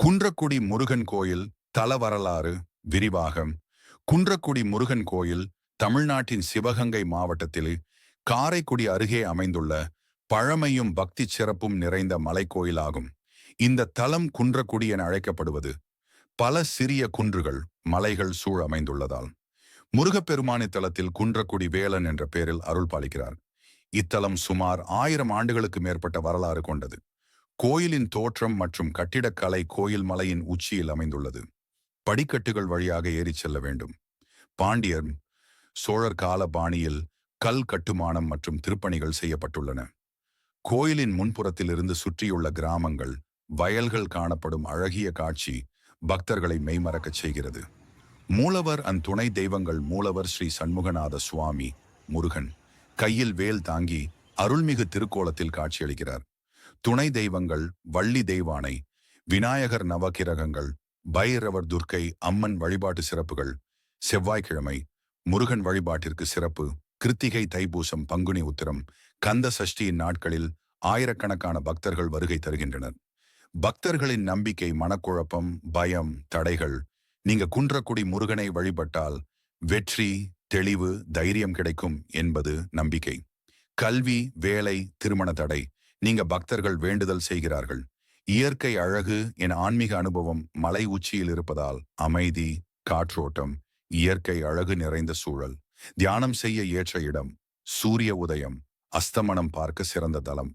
குன்றக்குடி முருகன் கோயில் தல வரலாறு விரிவாகம். குன்றக்குடி முருகன் கோயில் தமிழ்நாட்டின் சிவகங்கை மாவட்டத்தில் காரைக்குடி அருகே அமைந்துள்ள பழமையும் பக்தி சிறப்பும் நிறைந்த மலைக்கோயிலாகும். இந்த தலம் குன்றக்குடி என அழைக்கப்படுவது பல சிறிய குன்றுகள் மலைகள் சூழ அமைந்துள்ளதால் முருகப்பெருமான் இத்தலத்தில் குன்றக்குடி வேலன் என்ற பெயரில் அருள் பாலிக்கிறார். இத்தலம் சுமார் 1000 ஆண்டுகளுக்கு மேற்பட்ட வரலாறு கொண்டது. கோயிலின் தோற்றம் மற்றும் கட்டிடக்கலை கோயில் மலையின் உச்சியில் அமைந்துள்ளது. படிக்கட்டுகள் வழியாக ஏறிச் செல்ல வேண்டும். பாண்டியர் சோழர் கால பாணியில் கல் கட்டுமானம் மற்றும் திருப்பணிகள் செய்யப்பட்டுள்ளன. கோயிலின் முன்புறத்தில் இருந்து சுற்றியுள்ள கிராமங்கள் வயல்கள் காணப்படும் அழகிய காட்சி பக்தர்களை மெய்மறக்கச் செய்கிறது. மூலவர் துணை தெய்வங்கள் மூலவர் ஸ்ரீ சண்முகநாத சுவாமி முருகன் கையில் வேல் தாங்கி அருள்மிகு திருக்கோலத்தில் காட்சியளிக்கிறார். துணை தெய்வங்கள் வள்ளி தெய்வானை, விநாயகர் நவகிரகங்கள், பைரவர் துர்க்கை அம்மன் வழிபாட்டு சிறப்புகள். செவ்வாய்க்கிழமை முருகன் வழிபாட்டிற்கு சிறப்பு. கிருத்திகை தைப்பூசம் பங்குனி உத்திரம் கந்த சஷ்டியின் நாட்களில் ஆயிரக்கணக்கான பக்தர்கள் வருகை தருகின்றனர். பக்தர்களின் நம்பிக்கை மனக்குழப்பம் பயம் தடைகள். நீங்க குன்றக்குடி முருகனை வழிபட்டால் வெற்றி தெளிவு தைரியம் கிடைக்கும் என்பது நம்பிக்கை. கல்வி வேலை திருமண தடை. நீங்க பக்தர்கள் வேண்டுதல் செய்கிறார்கள். இயற்கை அழகு என ஆன்மீக அனுபவம் மலை உச்சியில் இருப்பதால் அமைதி காற்றோட்டம் இயற்கை அழகு நிறைந்த சூழல். தியானம் செய்ய ஏற்ற இடம். சூரிய உதயம் அஸ்தமனம் பார்க்க சிறந்த தலம்.